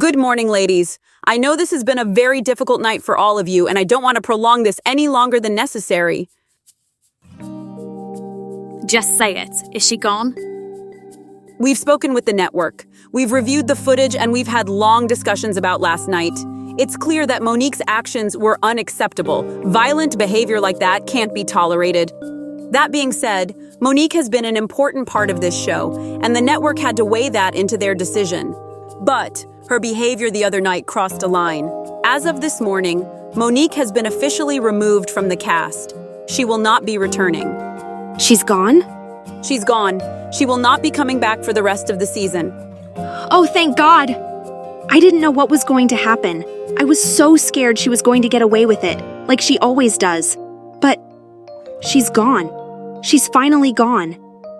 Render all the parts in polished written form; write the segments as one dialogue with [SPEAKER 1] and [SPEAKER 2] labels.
[SPEAKER 1] Good morning, ladies. I know this has been a very difficult night for all of you, and I don't want to prolong this any longer than necessary.
[SPEAKER 2] Just say it. Is she gone?
[SPEAKER 1] We've spoken with the network. We've reviewed the footage, and we've had long discussions about last night. It's clear that Monique's actions were unacceptable. Violent behavior like that can't be tolerated. That being said, Monique has been an important part of this show, and the network had to weigh that into their decision. But her behavior the other night crossed a line. As of this morning, Monique has been officially removed from the cast. She will not be returning.
[SPEAKER 3] She's gone?
[SPEAKER 1] She's gone. She will not be coming back for the rest of the season.
[SPEAKER 3] Oh, thank God! I didn't know what was going to happen. I was so scared she was going to get away with it, like she always does. But she's gone. She's finally gone.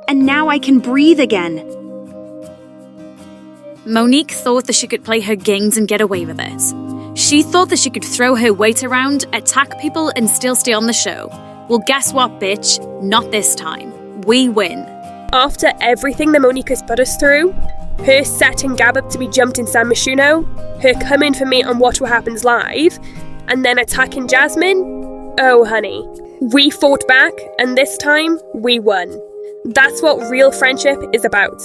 [SPEAKER 3] And now I can breathe again.
[SPEAKER 2] Monique thought that she could play her games and get away with it. She thought that she could throw her weight around, attack people, and still stay on the show. Well, guess what, bitch? Not this time. We win.
[SPEAKER 4] After everything that Monique has put us through, her setting Gab up to be jumped in San Myshuno, her coming for me on What Will Happens Live, and then attacking Jasmine, oh honey, we fought back, and this time, we won. That's what real friendship is about.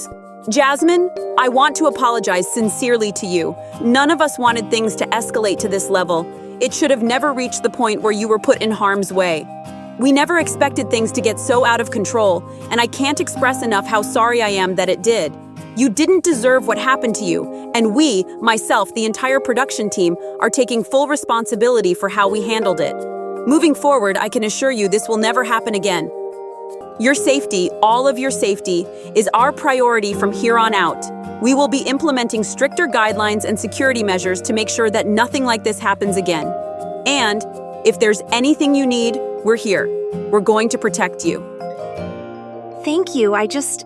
[SPEAKER 1] Jasmine, I want to apologize sincerely to you. None of us wanted things to escalate to this level. It should have never reached the point where you were put in harm's way. We never expected things to get so out of control, and I can't express enough how sorry I am that it did. You didn't deserve what happened to you, and we, myself, the entire production team, are taking full responsibility for how we handled it. Moving forward, I can assure you this will never happen again. Your safety, all of your safety, is our priority from here on out. We will be implementing stricter guidelines and security measures to make sure that nothing like this happens again. And if there's anything you need, we're here. We're going to protect you.
[SPEAKER 3] Thank you. I just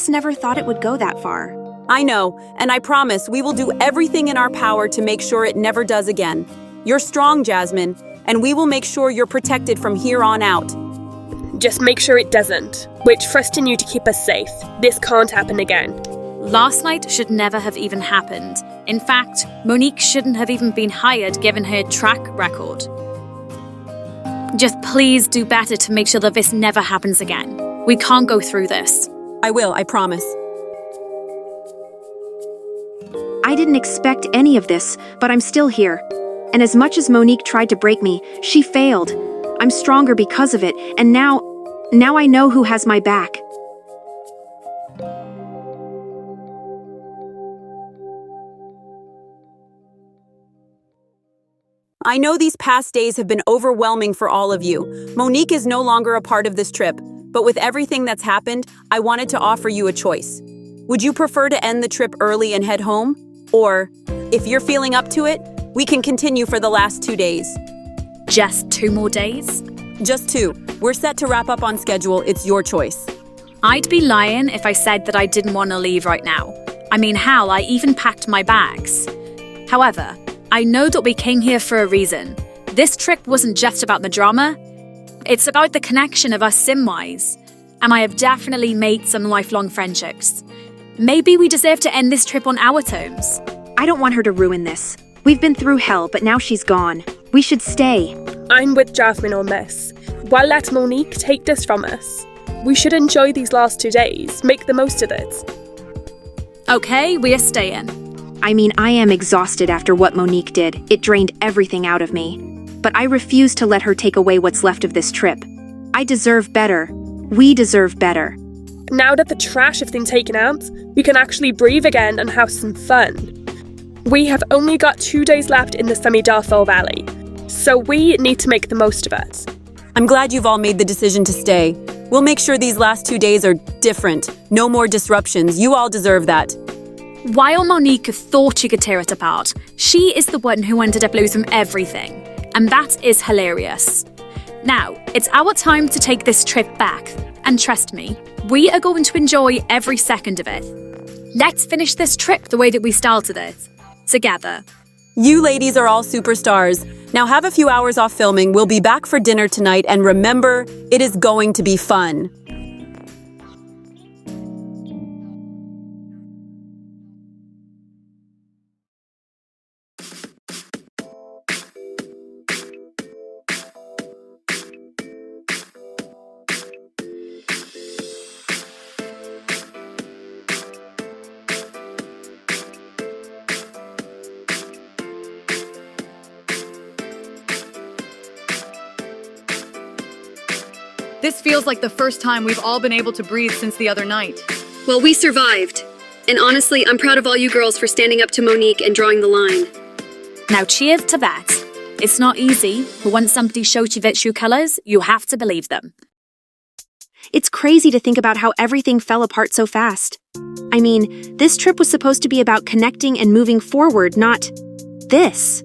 [SPEAKER 3] never thought it would go that far.
[SPEAKER 1] I know, and I promise we will do everything in our power to make sure it never does again. You're strong, Jasmine, and we will make sure you're protected from here on out.
[SPEAKER 4] Just make sure it doesn't. We're trusting you to keep us safe. This can't happen again.
[SPEAKER 2] Last night should never have even happened. In fact, Monique shouldn't have even been hired given her track record. Just please do better to make sure that this never happens again. We can't go through this.
[SPEAKER 1] I will, I promise.
[SPEAKER 3] I didn't expect any of this, but I'm still here. And as much as Monique tried to break me, she failed. I'm stronger because of it, and now I know who has my back.
[SPEAKER 1] I know these past days have been overwhelming for all of you. Monique is no longer a part of this trip, but with everything that's happened, I wanted to offer you a choice. Would you prefer to end the trip early and head home? Or, if you're feeling up to it, we can continue for the last 2 days.
[SPEAKER 2] Just 2 more days?
[SPEAKER 1] Just 2. We're set to wrap up on schedule. It's your choice.
[SPEAKER 2] I'd be lying if I said that I didn't want to leave right now. I mean, hell, I even packed my bags. However, I know that we came here for a reason. This trip wasn't just about the drama. It's about the connection of us Simwives. And I have definitely made some lifelong friendships. Maybe we deserve to end this trip on our terms.
[SPEAKER 3] I don't want her to ruin this. We've been through hell, but now she's gone. We should stay.
[SPEAKER 4] I'm with Jasmine on this. Why let Monique take this from us? We should enjoy these last 2 days, make the most of it.
[SPEAKER 2] Okay, we are staying.
[SPEAKER 3] I mean, I am exhausted after what Monique did. It drained everything out of me. But I refuse to let her take away what's left of this trip. I deserve better. We deserve better.
[SPEAKER 4] Now that the trash has been taken out, we can actually breathe again and have some fun. We have only got 2 days left in the Semi-Darfur Valley, so we need to make the most of it.
[SPEAKER 1] I'm glad you've all made the decision to stay. We'll make sure these last 2 days are different. No more disruptions. You all deserve that.
[SPEAKER 2] While Monique thought she could tear it apart, she is the one who ended up losing everything. And that is hilarious. Now, it's our time to take this trip back. And trust me, we are going to enjoy every second of it. Let's finish this trip the way that we started it. Together.
[SPEAKER 1] You ladies are all superstars. Now have a few hours off filming. We'll be back for dinner tonight, and remember, it is going to be fun.
[SPEAKER 5] This feels like the first time we've all been able to breathe since the other night.
[SPEAKER 6] Well, we survived. And honestly, I'm proud of all you girls for standing up to Monique and drawing the line.
[SPEAKER 2] Now cheers to that. It's not easy, but once somebody shows you their true colors, you have to believe them.
[SPEAKER 3] It's crazy to think about how everything fell apart so fast. I mean, this trip was supposed to be about connecting and moving forward, not this.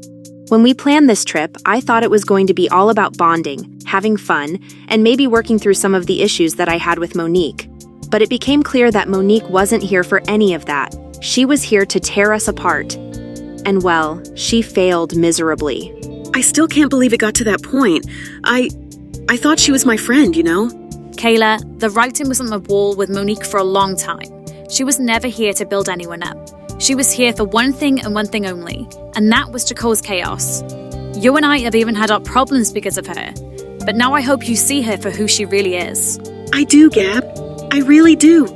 [SPEAKER 3] When we planned this trip, I thought it was going to be all about bonding, having fun, and maybe working through some of the issues that I had with Monique. But it became clear that Monique wasn't here for any of that. She was here to tear us apart. And well, she failed miserably.
[SPEAKER 7] I still can't believe it got to that point. I thought she was my friend, you know?
[SPEAKER 2] Kayla, the writing was on the wall with Monique for a long time. She was never here to build anyone up. She was here for one thing and one thing only, and that was to cause chaos. You and I have even had our problems because of her, but now I hope you see her for who she really is.
[SPEAKER 7] I do, Gab. I really do.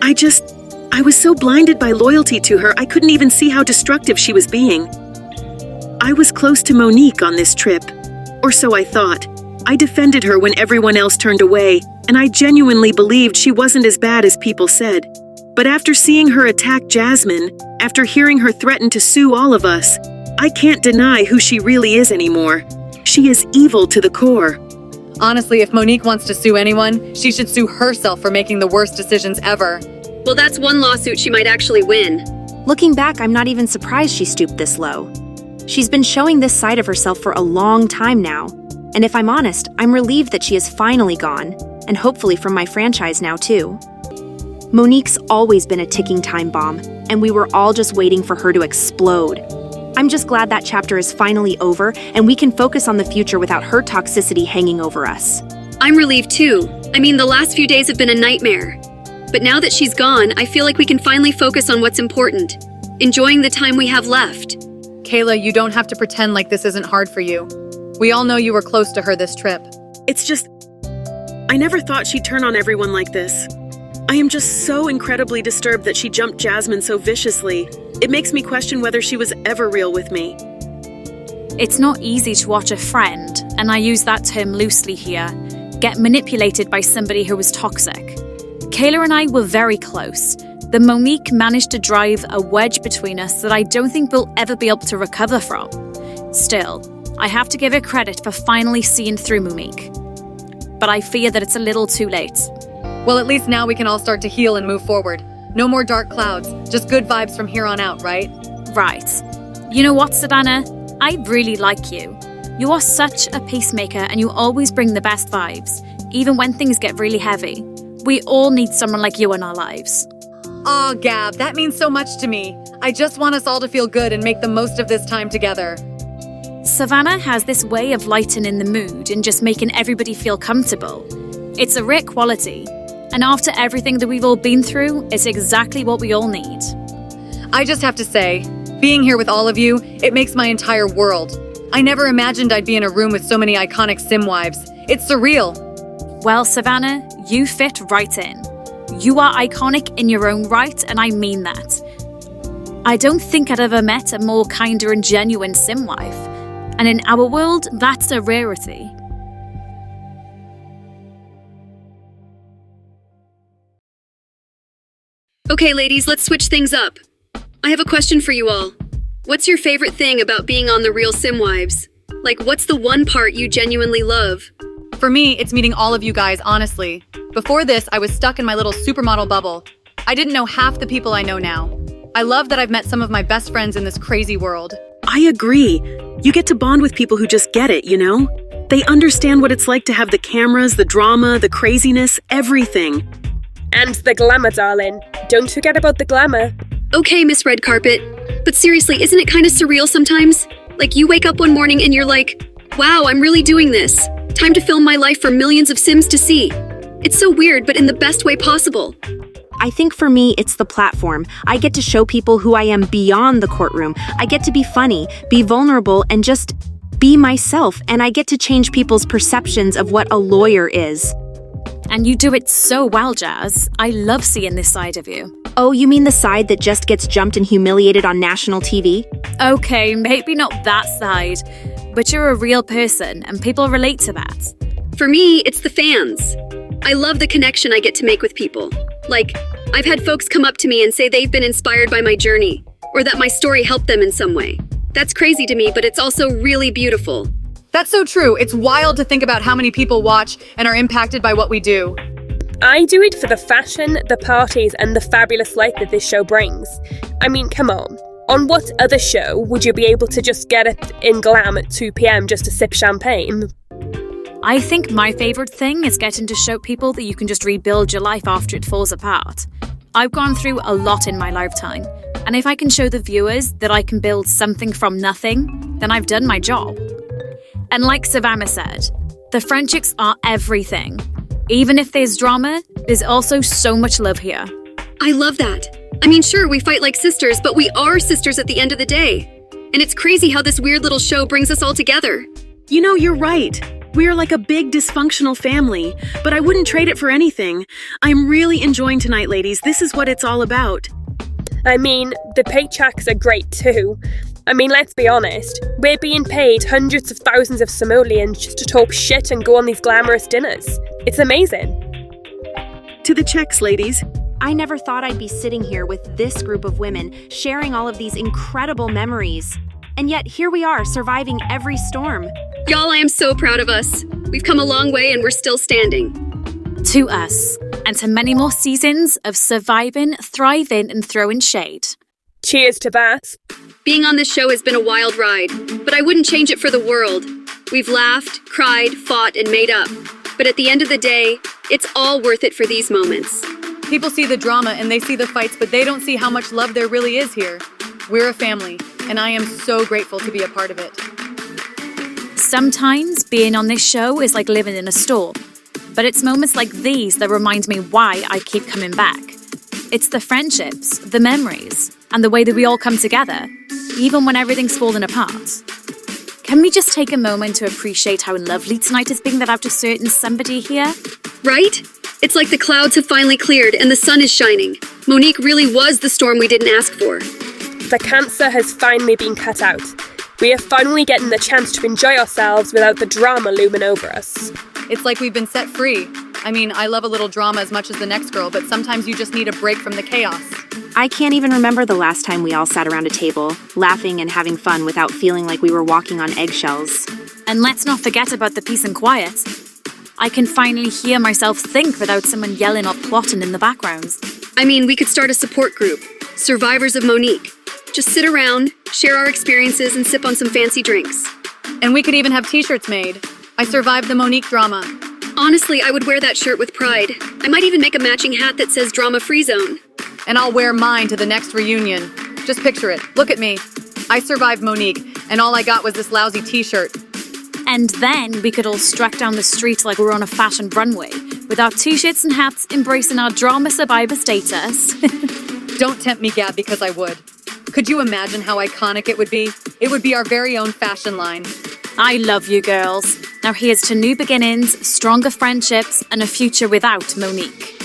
[SPEAKER 7] I was so blinded by loyalty to her, I couldn't even see how destructive she was being. I was close to Monique on this trip, or so I thought. I defended her when everyone else turned away, and I genuinely believed she wasn't as bad as people said. But after seeing her attack Jasmine, after hearing her threaten to sue all of us, I can't deny who she really is anymore. She is evil to the core.
[SPEAKER 5] Honestly, if Monique wants to sue anyone, she should sue herself for making the worst decisions ever.
[SPEAKER 6] Well, that's one lawsuit she might actually win.
[SPEAKER 3] Looking back, I'm not even surprised she stooped this low. She's been showing this side of herself for a long time now. And if I'm honest, I'm relieved that she is finally gone, and hopefully from my franchise now too. Monique's always been a ticking time bomb, and we were all just waiting for her to explode. I'm just glad that chapter is finally over, and we can focus on the future without her toxicity hanging over us.
[SPEAKER 6] I'm relieved too. I mean, the last few days have been a nightmare. But now that she's gone, I feel like we can finally focus on what's important. Enjoying the time we have left.
[SPEAKER 5] Kayla, you don't have to pretend like this isn't hard for you. We all know you were close to her this trip.
[SPEAKER 7] It's just, I never thought she'd turn on everyone like this. I am just so incredibly disturbed that she jumped Jasmine so viciously. It makes me question whether she was ever real with me.
[SPEAKER 2] It's not easy to watch a friend, and I use that term loosely here, get manipulated by somebody who was toxic. Kayla and I were very close. The Monique managed to drive a wedge between us that I don't think we'll ever be able to recover from. Still, I have to give her credit for finally seeing through Monique. But I fear that it's a little too late.
[SPEAKER 5] Well, at least now we can all start to heal and move forward. No more dark clouds, just good vibes from here on out, right?
[SPEAKER 2] Right. You know what, Savannah? I really like you. You are such a peacemaker and you always bring the best vibes, even when things get really heavy. We all need someone like you in our lives.
[SPEAKER 5] Aw, Gab, that means so much to me. I just want us all to feel good and make the most of this time together.
[SPEAKER 2] Savannah has this way of lightening the mood and just making everybody feel comfortable. It's a rare quality, and after everything that we've all been through, it's exactly what we all need.
[SPEAKER 5] I just have to say, being here with all of you, it makes my entire world. I never imagined I'd be in a room with so many iconic Simwives. It's surreal.
[SPEAKER 2] Well, Savannah, you fit right in. You are iconic in your own right, and I mean that. I don't think I'd ever met a more kinder and genuine Simwife. And in our world, that's a rarity.
[SPEAKER 6] Okay, ladies, let's switch things up. I have a question for you all. What's your favorite thing about being on The Real Simwives? Like, what's the one part you genuinely love?
[SPEAKER 5] For me, it's meeting all of you guys, honestly. Before this, I was stuck in my little supermodel bubble. I didn't know half the people I know now. I love that I've met some of my best friends in this crazy world.
[SPEAKER 7] I agree. You get to bond with people who just get it, you know? They understand what it's like to have the cameras, the drama, the craziness, everything.
[SPEAKER 4] And the glamour, darling. Don't forget about the glamour.
[SPEAKER 6] Okay, Miss Red Carpet. But seriously, isn't it kind of surreal sometimes? Like, you wake up one morning and you're like, wow, I'm really doing this. Time to film my life for millions of Sims to see. It's so weird, but in the best way possible.
[SPEAKER 3] I think for me, it's the platform. I get to show people who I am beyond the courtroom. I get to be funny, be vulnerable, and just be myself. And I get to change people's perceptions of what a lawyer is.
[SPEAKER 2] And you do it so well, Jazz. I love seeing this side of you.
[SPEAKER 3] Oh, you mean the side that just gets jumped and humiliated on national TV?
[SPEAKER 2] Okay, maybe not that side, but you're a real person and people relate to that.
[SPEAKER 6] For me, it's the fans. I love the connection I get to make with people. Like, I've had folks come up to me and say they've been inspired by my journey, or that my story helped them in some way. That's crazy to me, but it's also really beautiful.
[SPEAKER 5] That's so true. It's wild to think about how many people watch and are impacted by what we do.
[SPEAKER 4] I do it for the fashion, the parties, and the fabulous light that this show brings. I mean, come on. On what other show would you be able to just get it in glam at 2 p.m. just to sip champagne?
[SPEAKER 2] I think my favorite thing is getting to show people that you can just rebuild your life after it falls apart. I've gone through a lot in my lifetime, and if I can show the viewers that I can build something from nothing, then I've done my job. And like Savannah said, the friendships are everything. Even if there's drama, there's also so much love here.
[SPEAKER 6] I love that. I mean, sure, we fight like sisters, but we are sisters at the end of the day. And it's crazy how this weird little show brings us all together.
[SPEAKER 7] You know, you're right. We're like a big dysfunctional family, but I wouldn't trade it for anything. I'm really enjoying tonight, ladies. This is what it's all about.
[SPEAKER 4] I mean, the paychecks are great too. I mean, let's be honest. We're being paid hundreds of thousands of simoleons just to talk shit and go on these glamorous dinners. It's amazing.
[SPEAKER 7] To the checks, ladies.
[SPEAKER 3] I never thought I'd be sitting here with this group of women, sharing all of these incredible memories. And yet, here we are, surviving every storm.
[SPEAKER 6] Y'all, I am so proud of us. We've come a long way and we're still standing.
[SPEAKER 2] To us, and to many more seasons of surviving, thriving, and throwing shade.
[SPEAKER 4] Cheers to that.
[SPEAKER 6] Being on this show has been a wild ride, but I wouldn't change it for the world. We've laughed, cried, fought, and made up. But at the end of the day, it's all worth it for these moments.
[SPEAKER 5] People see the drama and they see the fights, but they don't see how much love there really is here. We're a family, and I am so grateful to be a part of it.
[SPEAKER 2] Sometimes being on this show is like living in a store, but it's moments like these that remind me why I keep coming back. It's the friendships, the memories, and the way that we all come together, even when everything's falling apart. Can we just take a moment to appreciate how lovely tonight has been without a certain somebody here?
[SPEAKER 6] Right? It's like the clouds have finally cleared and the sun is shining. Monique really was the storm we didn't ask for.
[SPEAKER 4] The cancer has finally been cut out. We are finally getting the chance to enjoy ourselves without the drama looming over us.
[SPEAKER 5] It's like we've been set free. I mean, I love a little drama as much as the next girl, but sometimes you just need a break from the chaos.
[SPEAKER 3] I can't even remember the last time we all sat around a table, laughing and having fun without feeling like we were walking on eggshells.
[SPEAKER 2] And let's not forget about the peace and quiet. I can finally hear myself think without someone yelling or plotting in the background.
[SPEAKER 6] I mean, we could start a support group, Survivors of Monique. Just sit around, share our experiences, and sip on some fancy drinks.
[SPEAKER 5] And we could even have t-shirts made. I survived the Monique drama.
[SPEAKER 6] Honestly, I would wear that shirt with pride. I might even make a matching hat that says Drama Free Zone.
[SPEAKER 5] And I'll wear mine to the next reunion. Just picture it. Look at me. I survived Monique, and all I got was this lousy t-shirt.
[SPEAKER 2] And then we could all strut down the street like we're on a fashion runway, with our t-shirts and hats embracing our drama survivor status.
[SPEAKER 5] Don't tempt me, Gab, because I would. Could you imagine how iconic it would be? It would be our very own fashion line.
[SPEAKER 2] I love you girls. Now here's to new beginnings, stronger friendships, and a future without Monique.